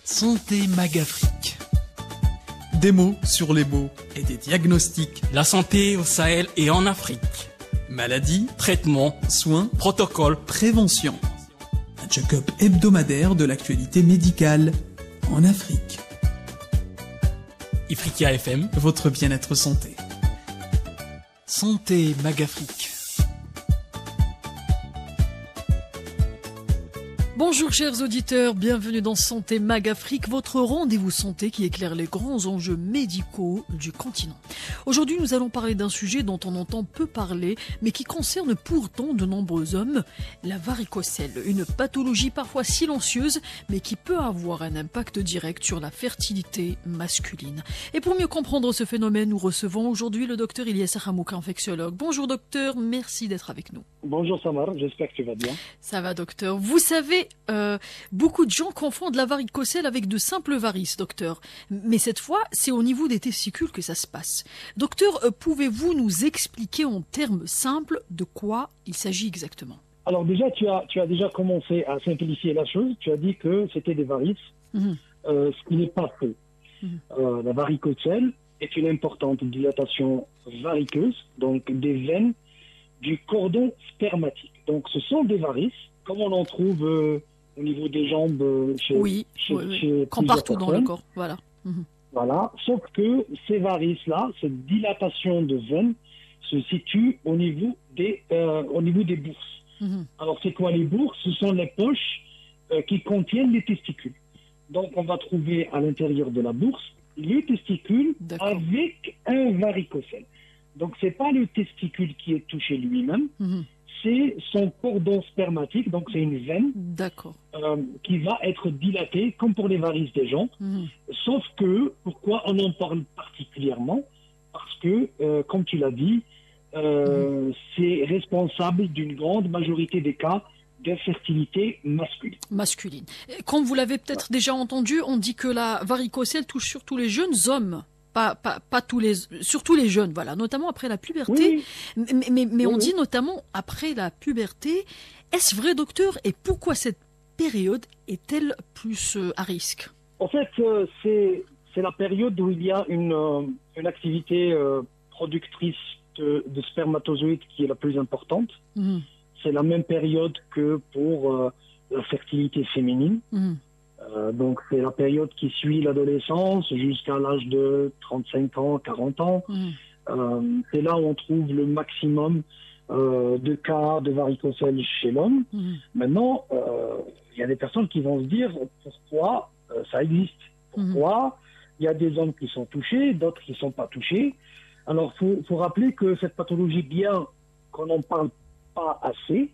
Santé Magafrique. Des mots sur les mots et des diagnostics. La santé au Sahel et en Afrique. Maladies, Traitements, soins, protocoles, prévention. Un check-up hebdomadaire de l'actualité médicale en Afrique. Ifriqiya FM. Votre bien-être santé. Santé Magafrique. Bonjour chers auditeurs, bienvenue dans Santé Magafrique, votre rendez-vous santé qui éclaire les grands enjeux médicaux du continent. Aujourd'hui, nous allons parler d'un sujet dont on entend peu parler, mais qui concerne pourtant de nombreux hommes, la varicocèle, une pathologie parfois silencieuse, mais qui peut avoir un impact direct sur la fertilité masculine. Et pour mieux comprendre ce phénomène, nous recevons aujourd'hui le docteur Ilyes Hamouk, infectiologue. Bonjour docteur, merci d'être avec nous. Bonjour Samar, j'espère que tu vas bien. Ça va docteur. Vous savez, beaucoup de gens confondent la varicocèle avec de simples varices, docteur. Mais cette fois, c'est au niveau des testicules que ça se passe. Docteur, pouvez-vous nous expliquer en termes simples de quoi il s'agit exactement? Alors déjà, tu as déjà commencé à simplifier la chose. Tu as dit que c'était des varices, ce qui n'est pas faux. La varicocèle est une importante dilatation variqueuse, donc des veines du cordon spermatique. Donc ce sont des varices, comme on en trouve au niveau des jambes chez comme partout dans le corps, voilà. Voilà, sauf que ces varices-là, cette dilatation de veine, se situe au niveau des bourses. Alors c'est quoi les bourses? Ce sont les poches qui contiennent les testicules. Donc on va trouver à l'intérieur de la bourse les testicules avec un varicocèle. Donc c'est pas le testicule qui est touché lui-même, c'est son cordon spermatique, donc c'est une veine qui va être dilatée, comme pour les varices des jambes. Sauf que, pourquoi on en parle particulièrement? Parce que, comme tu l'as dit, c'est responsable d'une grande majorité des cas d'infertilité masculine. Comme vous l'avez peut-être déjà entendu, on dit que la varicocèle touche surtout les jeunes hommes. Pas tous les, surtout les jeunes, voilà, notamment après la puberté. Mais on dit notamment après la puberté. Est-ce vrai, docteur? Et pourquoi cette période est-elle plus à risque? En fait, c'est la période où il y a une activité productrice de spermatozoïdes qui est la plus importante. C'est la même période que pour la fertilité féminine. Donc, c'est la période qui suit l'adolescence jusqu'à l'âge de 35 ans, 40 ans. C'est là où on trouve le maximum de cas de varicocèle chez l'homme. Maintenant, il y a des personnes qui vont se dire pourquoi ça existe. Pourquoi il y a des hommes qui sont touchés, d'autres qui ne sont pas touchés. Alors, il faut rappeler que cette pathologie, bien qu'on n'en parle pas assez,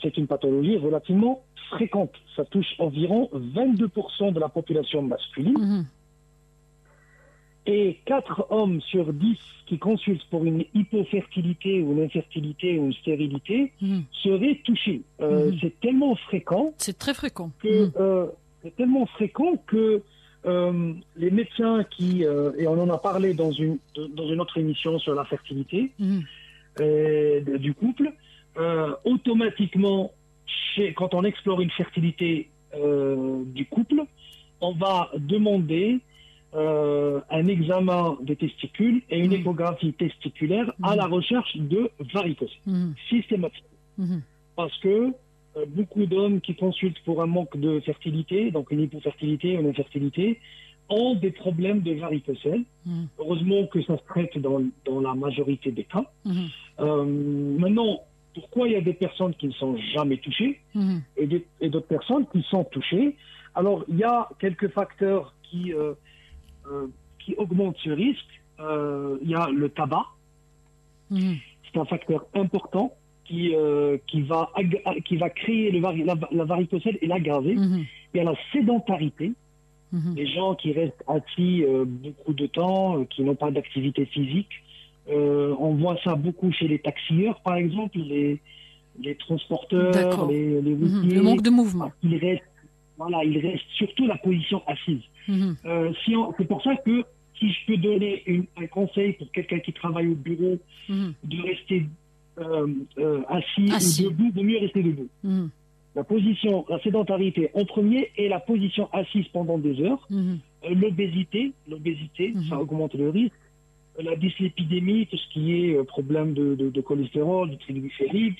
c'est une pathologie relativement fréquente. Ça touche environ 22% de la population masculine. Et 4 hommes sur 10 qui consultent pour une hypofertilité ou une infertilité ou une stérilité seraient touchés. C'est tellement fréquent. C'est très fréquent. C'est tellement fréquent que les médecins et on en a parlé dans une autre émission sur la fertilité du couple, automatiquement, quand on explore une fertilité du couple, on va demander un examen des testicules et une échographie testiculaire à la recherche de varicocèle, systématiquement. Parce que beaucoup d'hommes qui consultent pour un manque de fertilité, donc une hypofertilité ou une infertilité, ont des problèmes de varicocèle. Heureusement que ça se traite dans la majorité des cas. Maintenant, pourquoi il y a des personnes qui ne sont jamais touchées et d'autres personnes qui sont touchées? Alors, il y a quelques facteurs qui augmentent ce risque. Il y a le tabac. C'est un facteur important qui va créer la varicocèle et l'aggraver. Il y a la sédentarité. Les gens qui restent assis beaucoup de temps, qui n'ont pas d'activité physique. On voit ça beaucoup chez les taxieurs, par exemple, les transporteurs, les routiers. Le manque de mouvement. Il reste surtout la position assise. C'est pour ça que si je peux donner un conseil pour quelqu'un qui travaille au bureau, de rester assis ou debout, vaut mieux rester debout. la sédentarité en premier et la position assise pendant des heures. L'obésité, ça augmente le risque. La dyslipidémie, tout ce qui est problème de cholestérol, de triglycérides.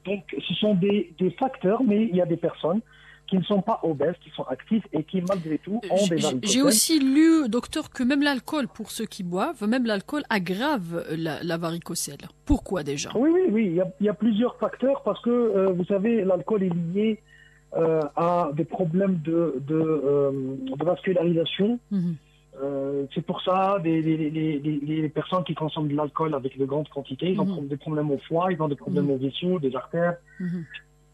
Donc, ce sont des facteurs, mais il y a des personnes qui ne sont pas obèses, qui sont actifs et qui, malgré tout, ont des varicocèles. J'ai aussi lu, docteur, que même l'alcool, pour ceux qui boivent, même l'alcool aggrave la varicocèle. Pourquoi déjà? Oui, il y a plusieurs facteurs parce que, vous savez, l'alcool est lié à des problèmes de vascularisation. C'est pour ça les personnes qui consomment de l'alcool avec de grandes quantités, ils ont des problèmes au foie, ils ont des problèmes aux vaisseaux, des artères,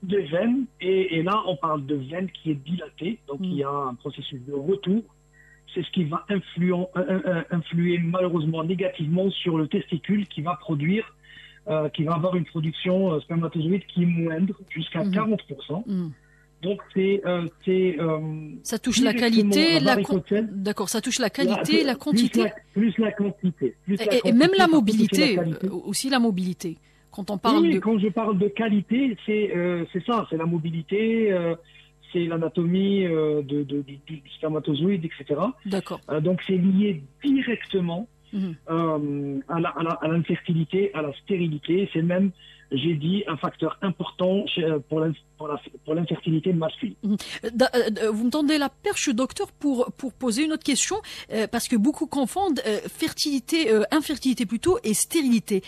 des veines. Et là, on parle de veine qui est dilatée, donc il y a un processus de retour. C'est ce qui va influer malheureusement négativement sur le testicule qui va qui va avoir une production spermatozoïde qui est moindre, jusqu'à 40%. Donc ça touche la qualité, d'accord, ça touche la qualité, la quantité, plus la quantité, et même la mobilité, aussi la mobilité. Quand on parle quand je parle de qualité, c'est ça, c'est la mobilité, c'est l'anatomie du spermatozoïde, etc. D'accord. Donc c'est lié directement à l'infertilité, à la stérilité. C'est même, j'ai dit, un facteur important pour l'infertilité masculine. Vous me tendez la perche, docteur, pour poser une autre question, parce que beaucoup confondent infertilité plutôt, et stérilité.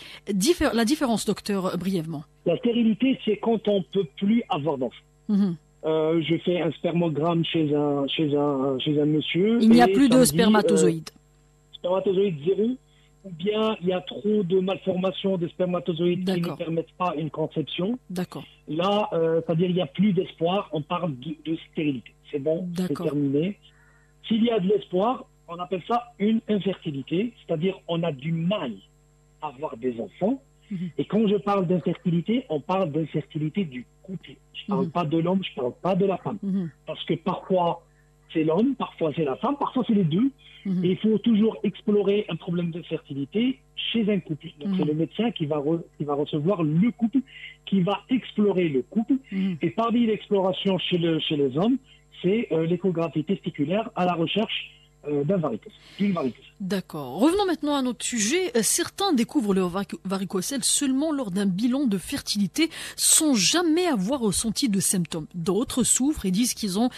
La différence, docteur, brièvement. La stérilité, c'est quand on peut plus avoir d'enfants. Je fais un spermogramme chez un monsieur. Il n'y a plus de spermatozoïdes. Spermatozoïdes zéro, ou bien il y a trop de malformations des spermatozoïdes qui ne permettent pas une conception. D'accord. Là, c'est-à-dire il n'y a plus d'espoir, on parle de stérilité. C'est bon, c'est terminé. S'il y a de l'espoir, on appelle ça une infertilité, c'est-à-dire on a du mal à avoir des enfants. Et quand je parle d'infertilité, on parle d'infertilité du couple. Je ne parle pas de l'homme, je ne parle pas de la femme. Parce que parfois, c'est l'homme, parfois c'est la femme, parfois c'est les deux. Et il faut toujours explorer un problème de fertilité chez un couple. Donc c'est le médecin qui va recevoir le couple, qui va explorer le couple. Et parmi l'exploration chez les hommes, c'est l'échographie testiculaire à la recherche d'une varicocèle. D'accord. Revenons maintenant à notre sujet. Certains découvrent leur varicocèle seulement lors d'un bilan de fertilité, sans jamais avoir ressenti de symptômes. D'autres souffrent et disent qu'ils ont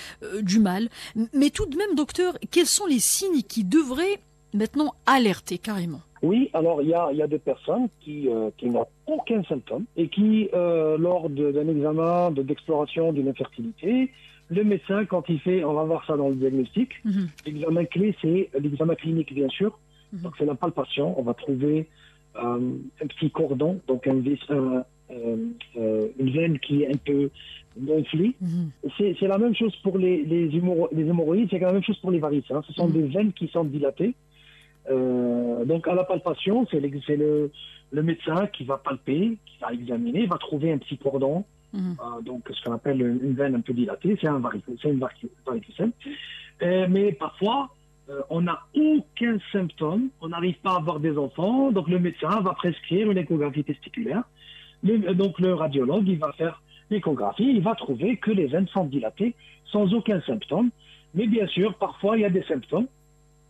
du mal. Mais tout de même, docteur, quels sont les signes qui devraient maintenant alerter carrément? Oui, alors il y a des personnes qui n'ont aucun symptôme et qui, lors d'un examen d'exploration d'une infertilité, le médecin, quand il fait, on va voir ça dans le diagnostic, l'examen clé, c'est l'examen clinique, bien sûr. Donc, c'est la palpation. On va trouver un petit cordon, donc une veine qui est un peu gonflée. C'est la même chose pour les hémorroïdes, c'est la même chose pour les varices. Hein. Ce sont des veines qui sont dilatées. Donc, à la palpation, c'est le médecin qui va palper, qui va examiner, va trouver un petit cordon. Donc, ce qu'on appelle une veine un peu dilatée, c'est une varicocèle. Mais parfois, on n'a aucun symptôme, on n'arrive pas à avoir des enfants, donc le médecin va prescrire une échographie testiculaire. Donc, le radiologue, il va faire l'échographie, il va trouver que les veines sont dilatées sans aucun symptôme. Mais bien sûr, parfois, il y a des symptômes.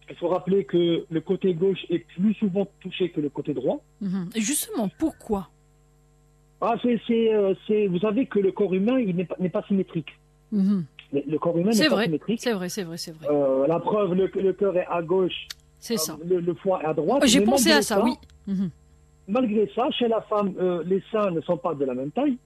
Il faut rappeler que le côté gauche est plus souvent touché que le côté droit. Et justement, pourquoi ? Vous savez que le corps humain, il n'est pas symétrique. Le corps humain n'est pas symétrique. C'est vrai. La preuve, le cœur est à gauche. C'est ça. Le foie est à droite. J'ai pensé à ça, oui. Malgré ça, chez la femme, les seins ne sont pas de la même taille.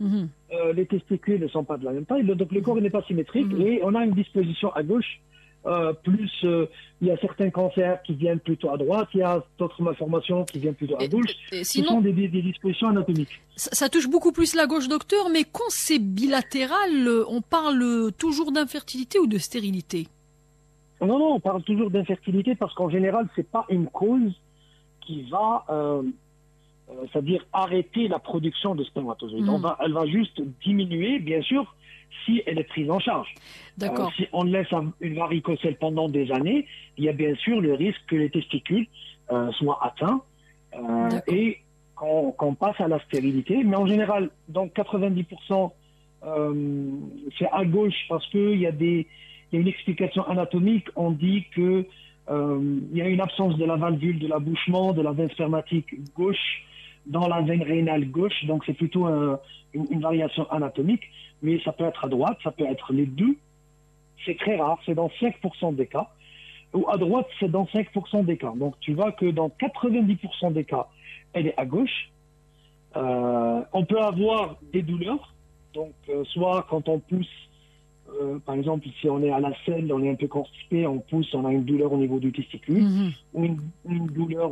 Les testicules ne sont pas de la même taille. Donc le corps n'est pas symétrique. Et on a une disposition à gauche. Il y a certains cancers qui viennent plutôt à droite, il y a d'autres malformations qui viennent plutôt à gauche. Ce sont des dispositions anatomiques. Ça touche beaucoup plus la gauche, docteur, mais quand c'est bilatéral, on parle toujours d'infertilité ou de stérilité? Non, on parle toujours d'infertilité parce qu'en général, c'est pas une cause qui va, c'est-à-dire arrêter la production de spermatozoïdes. Elle va juste diminuer, bien sûr, si elle est prise en charge. D'accord. Si on laisse une varicocèle pendant des années, il y a bien sûr le risque que les testicules soient atteints. Et qu'on passe à la stérilité. Mais en général, dans 90%, c'est à gauche parce qu'il y a une explication anatomique. On dit que il y a une absence de la valvule de l'abouchement de la veine spermatique gauche dans la veine rénale gauche. Donc c'est plutôt une variation anatomique. Mais ça peut être à droite, ça peut être les deux. C'est très rare, c'est dans 5% des cas. Ou à droite, c'est dans 5% des cas. Donc tu vois que dans 90% des cas, elle est à gauche. On peut avoir des douleurs. Donc soit quand on pousse, par exemple, si on est à la selle, on est un peu constipé, on pousse, on a une douleur au niveau du testicule, ou une douleur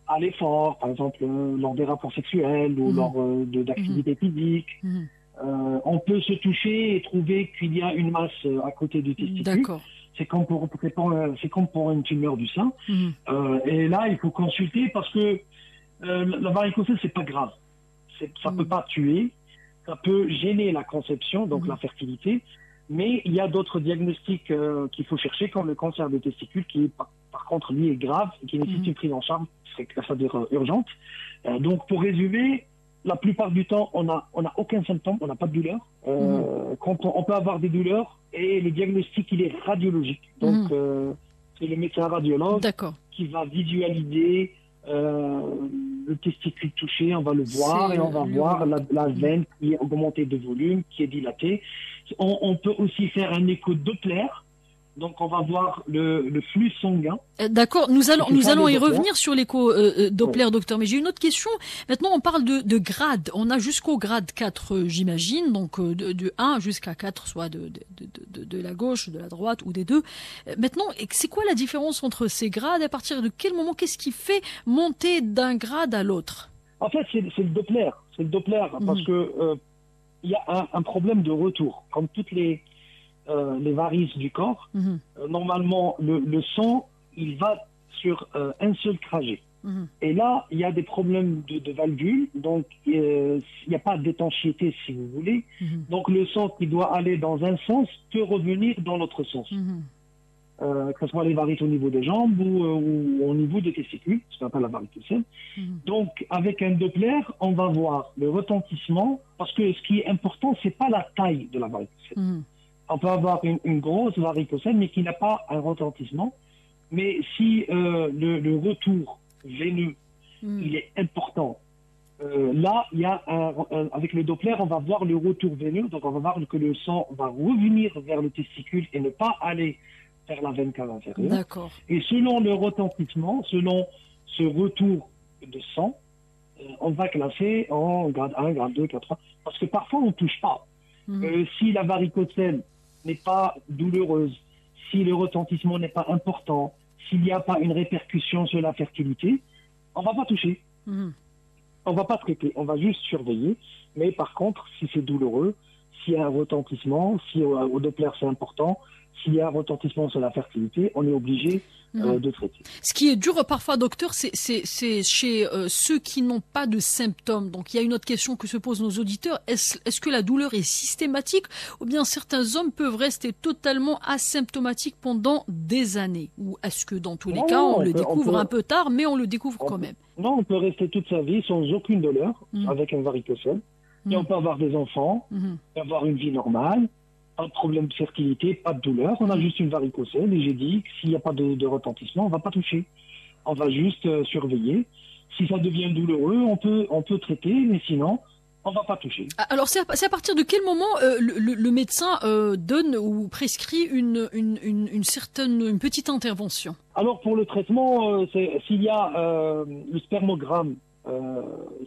à l'effort, par exemple lors des rapports sexuels ou lors d'activités physiques. On peut se toucher et trouver qu'il y a une masse à côté du testicule. D'accord. C'est comme pour une tumeur du sein. Et là, il faut consulter parce que la varicocèle, c'est pas grave. Ça peut pas tuer. Ça peut gêner la conception, donc la fertilité. Mais il y a d'autres diagnostics qu'il faut chercher, comme le cancer des testicules, qui par contre, lui, est grave et qui nécessite une prise en charge, c'est-à-dire urgente. Donc, pour résumer, la plupart du temps, on n'a aucun symptôme, on n'a pas de douleur. Quand on peut avoir des douleurs, et le diagnostic, il est radiologique. Donc, c'est le médecin radiologue qui va visualiser le testicule touché, on va le voir et on va voir la veine qui est augmentée de volume, qui est dilatée. On peut aussi faire un écho Doppler. Donc, on va voir le flux sanguin. D'accord, nous allons y revenir sur l'écho Doppler, docteur. Mais j'ai une autre question. Maintenant, on parle de grade. On a jusqu'au grade 4, j'imagine, donc de 1 jusqu'à 4, soit de la gauche, de la droite ou des deux. Maintenant, c'est quoi la différence entre ces grades? À partir de quel moment, qu'est-ce qui fait monter d'un grade à l'autre? En fait, c'est le Doppler. C'est le Doppler parce que il y a un problème de retour. Comme toutes les varices du corps, normalement, le sang, il va sur un seul trajet. Et là, il y a des problèmes de valvules, donc il n'y a pas d'étanchéité, si vous voulez. Donc le sang qui doit aller dans un sens peut revenir dans l'autre sens. Que ce soit les varices au niveau des jambes ou au niveau des testicules, ce qu'on appelle la varicocèle. Donc, avec un Doppler, on va voir le retentissement, parce que ce qui est important, c'est pas la taille de la varicocèle. On peut avoir une grosse varicocèle, mais qui n'a pas un retentissement. Mais si le retour veineux, il est important, là, il y a avec le Doppler, on va voir le retour veineux, donc on va voir que le sang va revenir vers le testicule et ne pas aller vers la veine cave inférieure. D'accord. Et selon le retentissement, selon ce retour de sang, on va classer en grade 1, grade 2, grade 3, parce que parfois on ne touche pas. Si la varicocèle n'est pas douloureuse, si le retentissement n'est pas important, s'il n'y a pas une répercussion sur la fertilité, on ne va pas toucher. On ne va pas traiter, on va juste surveiller. Mais par contre, si c'est douloureux, s'il y a un retentissement, si au Doppler c'est important, s'il y a un retentissement sur la fertilité, on est obligé de traiter. Ce qui est dur parfois, docteur, c'est chez ceux qui n'ont pas de symptômes. Donc il y a une autre question que se posent nos auditeurs. Est-ce que la douleur est systématique ou bien certains hommes peuvent rester totalement asymptomatiques pendant des années? Ou est-ce que dans tous les cas, on le découvre un peu tard, mais on le découvre quand même? Non, on peut rester toute sa vie sans aucune douleur avec un varicocèle. Et on peut avoir des enfants, avoir une vie normale, pas de problème de fertilité, pas de douleur. On a juste une varicocèle et j'ai dit que s'il n'y a pas de retentissement, on ne va pas toucher. On va juste surveiller. Si ça devient douloureux, on peut traiter, mais sinon, on ne va pas toucher. Alors, c'est à partir de quel moment le médecin donne ou prescrit une petite intervention? Alors, pour le traitement, s'il y a le spermogramme,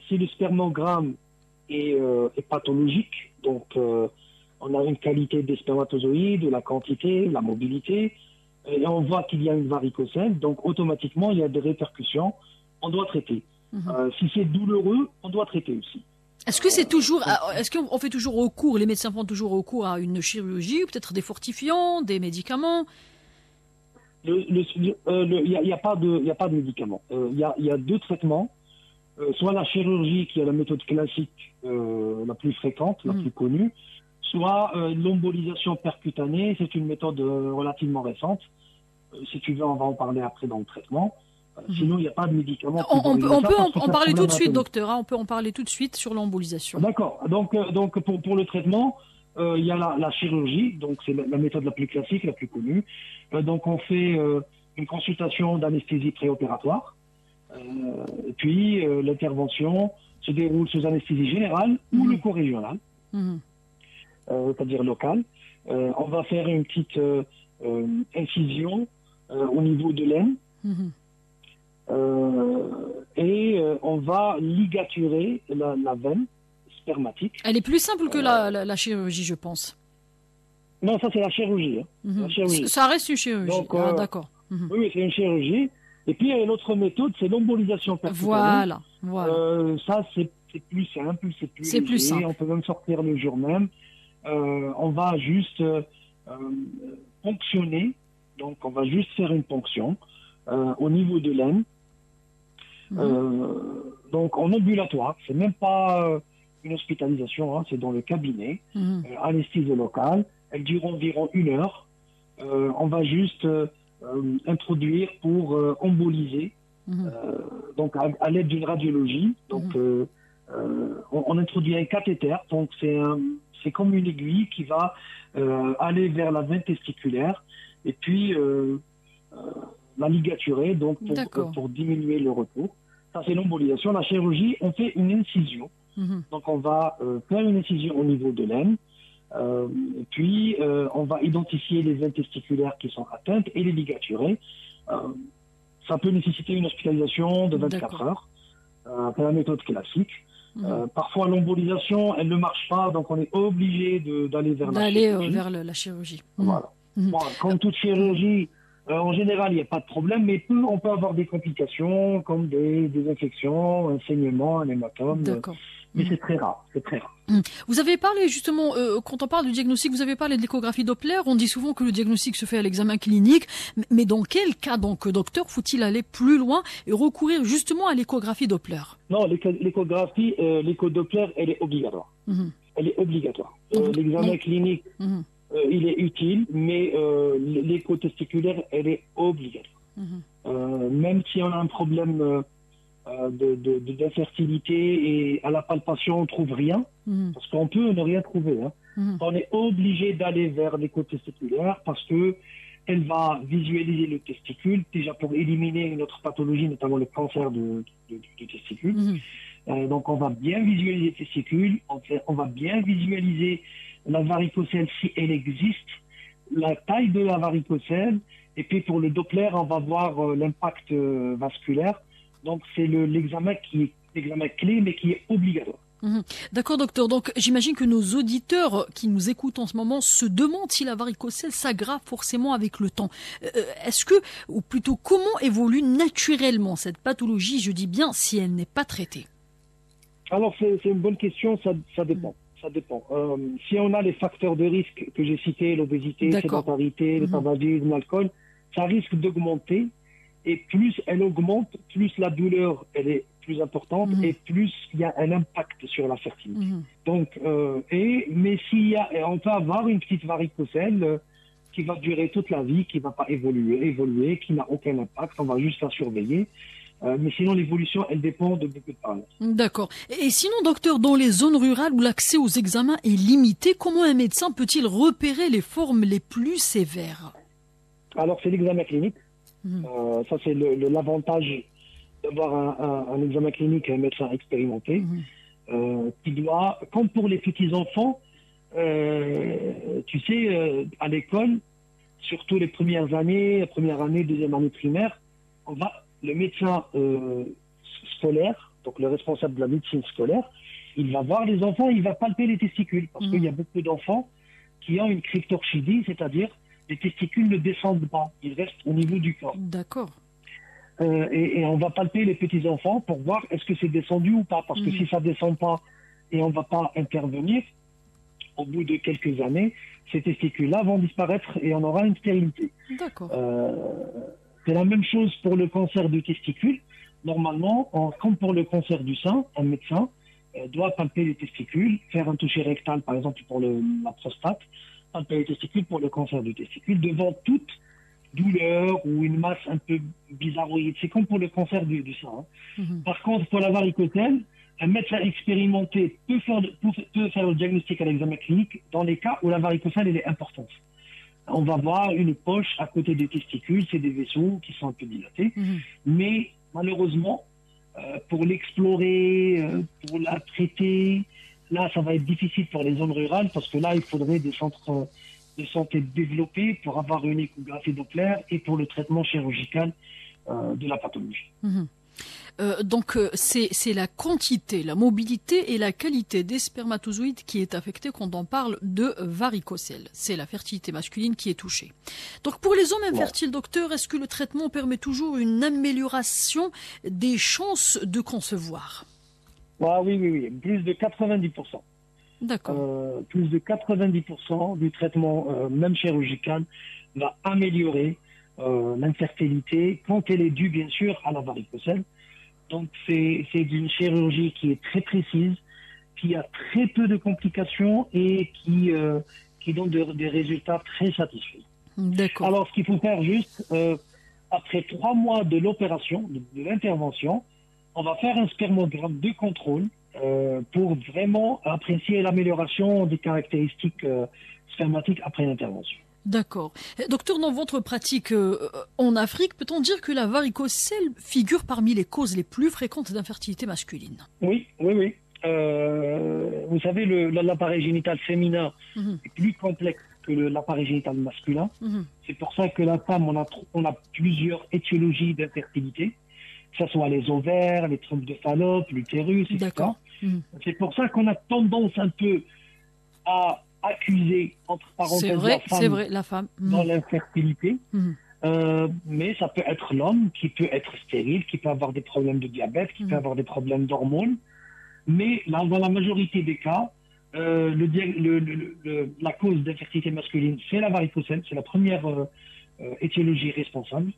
si le spermogramme est pathologique, donc on a une qualité des spermatozoïdes, la quantité, la mobilité, et on voit qu'il y a une varicocèle, donc automatiquement il y a des répercussions, on doit traiter. Si c'est douloureux, on doit traiter aussi. Est-ce que c'est toujours, est-ce qu'on fait toujours recours, les médecins font toujours recours à une chirurgie, ou peut-être des fortifiants, des médicaments? Il n'y a pas de médicaments. Il y a deux traitements. Soit la chirurgie, qui est la méthode classique la plus fréquente, la plus connue, soit l'embolisation percutanée, c'est une méthode relativement récente. Si tu veux, on va en parler après dans le traitement. Sinon, il n'y a pas de médicaments. On peut en parler tout de suite, docteur. On peut en parler tout de suite sur l'embolisation. D'accord. Donc pour le traitement, il y a la chirurgie. Donc, c'est la méthode la plus classique, la plus connue. Donc, on fait une consultation d'anesthésie préopératoire. Puis, l'intervention se déroule sous anesthésie générale ou leuco-régionale, c'est-à-dire locale. On va faire une petite incision au niveau de l'aine. Et on va ligaturer la veine spermatique. Elle est plus simple que la chirurgie, je pense. Non, ça c'est la chirurgie. La chirurgie. Ça reste une chirurgie. Donc, d'accord. Oui, c'est une chirurgie. Et puis il y a une autre méthode, c'est l'embolisation percutaneuse. Voilà. Ça c'est plus simple, c'est plus léger. Simple. On peut même sortir le jour même. On va juste ponctionner. Donc on va juste faire une ponction au niveau de l'aine. Donc en ambulatoire, c'est même pas une hospitalisation, c'est dans le cabinet, anesthésie locale. Elle dure environ 1 heure. On va juste introduire pour emboliser, donc à l'aide d'une radiologie. Donc on introduit un cathéter. Donc c'est comme une aiguille qui va aller vers la veine testiculaire et puis la ligaturer, donc pour diminuer le retour. Ça, c'est l'embolisation. La chirurgie, on fait une incision. Donc, on va faire une incision au niveau de l'aine. Puis, on va identifier les veines testiculaires qui sont atteintes et les ligaturer. Ça peut nécessiter une hospitalisation de 24 heures. C'est la méthode classique. Parfois, l'embolisation, elle ne marche pas, donc on est obligé d'aller vers la chirurgie. Vers la chirurgie. Voilà. Bon, comme toute chirurgie, en général, il n'y a pas de problème, mais on peut avoir des complications comme des infections, un saignement, un hématome. D'accord. Mais c'est très rare, Vous avez parlé justement, quand on parle du diagnostic, vous avez parlé de l'échographie Doppler. On dit souvent que le diagnostic se fait à l'examen clinique, mais dans quel cas donc, docteur, faut-il aller plus loin et recourir justement à l'échographie Doppler? Non, l'échographie, l'écho Doppler, elle est obligatoire. Elle est obligatoire. L'examen clinique, il est utile, mais l'écho testiculaire, elle est obligatoire. Même si on a un problème d'infertilité et à la palpation on trouve rien, parce qu'on peut ne rien trouver. On est obligé d'aller vers l'écho testiculaire parce que elle va visualiser le testicule, déjà pour éliminer une autre pathologie, notamment le cancer du testicule. Donc on va bien visualiser le testicule, on va bien visualiser la varicocèle si elle existe, la taille de la varicocèle, et puis pour le Doppler, on va voir l'impact vasculaire. Donc, c'est l'examen qui est l'examen clé, mais qui est obligatoire. D'accord, docteur. Donc, j'imagine que nos auditeurs qui nous écoutent en ce moment se demandent si la varicocèle s'aggrave forcément avec le temps. Est-ce que, ou plutôt, comment évolue naturellement cette pathologie, je dis bien, si elle n'est pas traitée? Alors, c'est une bonne question, ça dépend. Ça dépend. Si on a les facteurs de risque que j'ai cités, l'obésité, la sédentarité, le tabagisme, l'alcool, ça risque d'augmenter. Et plus elle augmente, plus la douleur elle est plus importante et plus il y a un impact sur la fertilité. Donc, mais on peut avoir une petite varicocèle qui va durer toute la vie, qui ne va pas évoluer, qui n'a aucun impact, on va juste la surveiller. Mais sinon, l'évolution, elle dépend de beaucoup de paramètres. D'accord. Et sinon, docteur, dans les zones rurales où l'accès aux examens est limité, comment un médecin peut-il repérer les formes les plus sévères? Alors, c'est l'examen clinique. Ça, c'est l'avantage d'avoir un examen clinique et un médecin expérimenté qui doit, comme pour les petits-enfants, tu sais, à l'école, surtout les première année, deuxième année primaire, le médecin scolaire, donc le responsable de la médecine scolaire, il va voir les enfants, il va palper les testicules, parce qu'il y a beaucoup d'enfants qui ont une cryptorchidie, c'est-à-dire les testicules ne descendent pas, ils restent au niveau du corps. D'accord. Et on va palper les petits-enfants pour voir est-ce que c'est descendu ou pas. Parce que si ça ne descend pas et on ne va pas intervenir, au bout de quelques années, ces testicules-là vont disparaître et on aura une stérilité. D'accord. C'est la même chose pour le cancer du testicule. Normalement, comme pour le cancer du sein, un médecin doit palper les testicules, faire un toucher rectal, par exemple, pour la prostate, palper les testicules pour le cancer du testicule, devant toute douleur ou une masse un peu bizarroïde. C'est comme pour le cancer du sein. Par contre, pour la varicocèle, un médecin expérimenté peut faire le diagnostic à l'examen clinique dans les cas où la varicocèle elle est importante. On va voir une poche à côté des testicules, c'est des vaisseaux qui sont un peu dilatés. Mais malheureusement, pour l'explorer, pour la traiter, là, ça va être difficile pour les zones rurales parce que là, il faudrait des centres de santé développés pour avoir une échographie Doppler et pour le traitement chirurgical de la pathologie. Donc, c'est la quantité, la mobilité et la qualité des spermatozoïdes qui est affectée quand on parle de varicocèle. C'est la fertilité masculine qui est touchée. Donc, pour les hommes infertiles, docteur, est-ce que le traitement permet toujours une amélioration des chances de concevoir? Oui. Plus de 90%. D'accord. Plus de 90% du traitement, même chirurgical, va améliorer l'infertilité quand elle est due, bien sûr, à la varicocèle. Donc, c'est une chirurgie qui est très précise, qui a très peu de complications et qui donne des résultats très satisfaisants. D'accord. Alors, ce qu'il faut faire juste, après 3 mois de l'opération, de l'intervention, on va faire un spermogramme de contrôle pour vraiment apprécier l'amélioration des caractéristiques spermatiques après l'intervention. D'accord. Docteur, dans votre pratique en Afrique, peut-on dire que la varicocèle figure parmi les causes les plus fréquentes d'infertilité masculine? Oui. Vous savez, l'appareil génital féminin est plus complexe que l'appareil génital masculin. C'est pour ça que la femme, on a plusieurs étiologies d'infertilité, que ce soit les ovaires, les trompes de Fallope, l'utérus, etc. D'accord. C'est pour ça qu'on a tendance un peu à accuser, entre parenthèses, la femme dans l'infertilité. Mais ça peut être l'homme qui peut être stérile, qui peut avoir des problèmes de diabète, qui peut avoir des problèmes d'hormones. Mais là, dans la majorité des cas, la cause d'infertilité masculine, c'est la varicocèle, c'est la première étiologie responsable.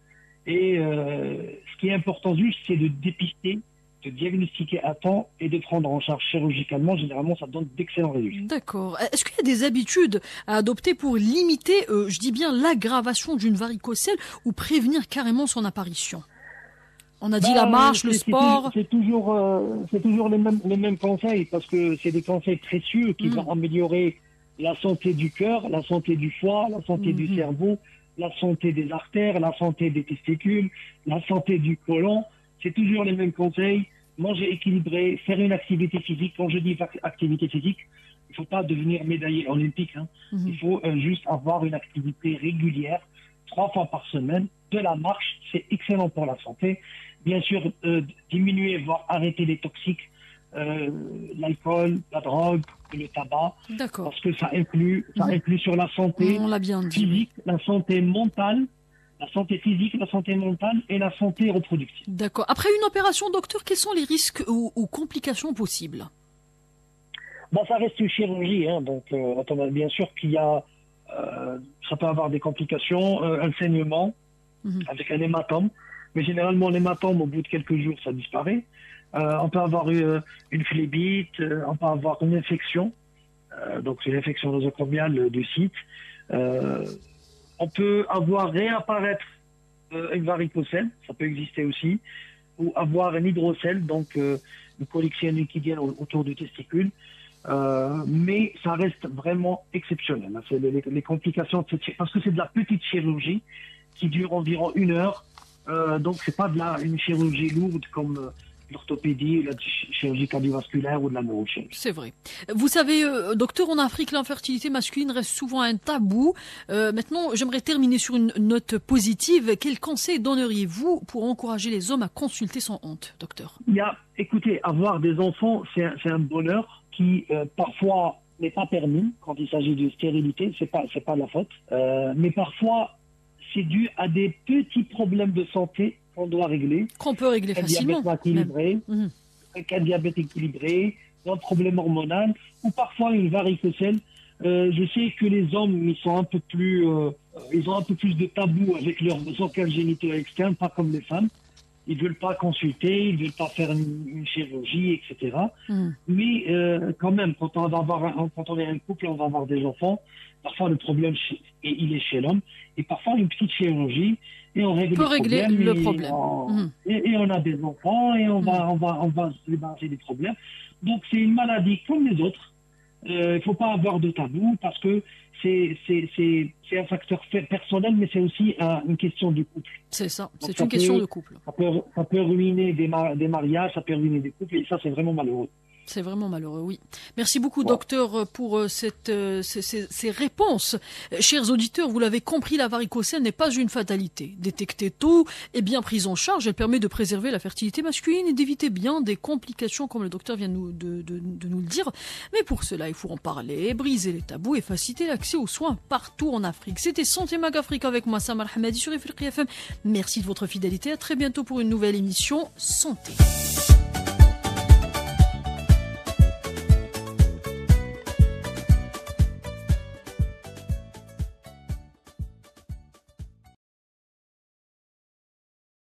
Et ce qui est important juste, c'est de dépister, de diagnostiquer à temps et de prendre en charge chirurgicalement. Généralement, ça donne d'excellents résultats. D'accord. Est-ce qu'il y a des habitudes à adopter pour limiter, je dis bien, l'aggravation d'une varicocèle ou prévenir carrément son apparition? On a dit la marche, le sport. C'est toujours les mêmes conseils parce que c'est des conseils précieux qui vont améliorer la santé du cœur, la santé du foie, la santé du cerveau, la santé des artères, la santé des testicules, la santé du côlon. C'est toujours les mêmes conseils. Manger équilibré, faire une activité physique. Quand je dis activité physique, il ne faut pas devenir médaillé olympique. Il faut juste avoir une activité régulière, 3 fois par semaine. De la marche, c'est excellent pour la santé. Bien sûr, diminuer, voire arrêter les toxiques, l'alcool, la drogue, le tabac. D'accord. Parce que ça influe sur la santé physique, la santé mentale, la santé physique, la santé mentale et la santé reproductive. D'accord. Après une opération, docteur, quels sont les risques ou complications possibles? Ça reste une chirurgie, donc bien sûr qu'il y a, ça peut avoir des complications, un saignement avec un hématome, mais généralement l'hématome au bout de quelques jours ça disparaît. On peut avoir une phlébite, on peut avoir une infection, donc c'est une infection nosocomiale du site. On peut avoir réapparaître une varicocèle, ça peut exister aussi, ou avoir un hydrocèle, donc une polyxie liquidienne autour du testicule. Mais ça reste vraiment exceptionnel. C'est les complications, parce que c'est de la petite chirurgie qui dure environ 1 heure. Donc c'est pas une chirurgie lourde comme l'orthopédie, la chirurgie cardiovasculaire ou de la neurochirurgie. C'est vrai. Vous savez, docteur, en Afrique, l'infertilité masculine reste souvent un tabou. Maintenant, j'aimerais terminer sur une note positive. Quel conseil donneriez-vous pour encourager les hommes à consulter sans honte, docteur? Écoutez, avoir des enfants, c'est un bonheur qui parfois n'est pas permis quand il s'agit de stérilité. C'est pas de la faute. Mais parfois, c'est dû à des petits problèmes de santé qu'on doit régler. Qu'on peut régler facilement. Un cas de diabète équilibré, un problème hormonal, ou parfois une varicocèle. Je sais que les hommes, ils ont un peu plus de tabou avec leurs organes génitaux externes, pas comme les femmes. ils veulent pas consulter, ils veulent pas faire une chirurgie, etc. Mais quand même, quand on est un couple, on va avoir des enfants. Parfois, le problème, il est chez l'homme. Et parfois, une petite chirurgie, et on règle le problème. Et on a des enfants, et on va se débarrasser des problèmes. Donc, c'est une maladie comme les autres. Il faut pas avoir de tabou, parce que c'est un facteur personnel, mais c'est aussi une question de couple. C'est ça, c'est une question de couple. Ça peut ruiner des mariages, ça peut ruiner des couples, et ça, c'est vraiment malheureux. C'est vraiment malheureux, oui. Merci beaucoup, docteur, pour ces réponses. Chers auditeurs, vous l'avez compris, la varicocèle n'est pas une fatalité. Détecter tôt et bien prise en charge, elle permet de préserver la fertilité masculine et d'éviter bien des complications, comme le docteur vient de nous le dire. Mais pour cela, il faut en parler, briser les tabous et faciliter l'accès aux soins partout en Afrique. C'était Santé Mag Afrique avec moi, Samar Hamadi sur Afrique FM. Merci de votre fidélité. À très bientôt pour une nouvelle émission Santé.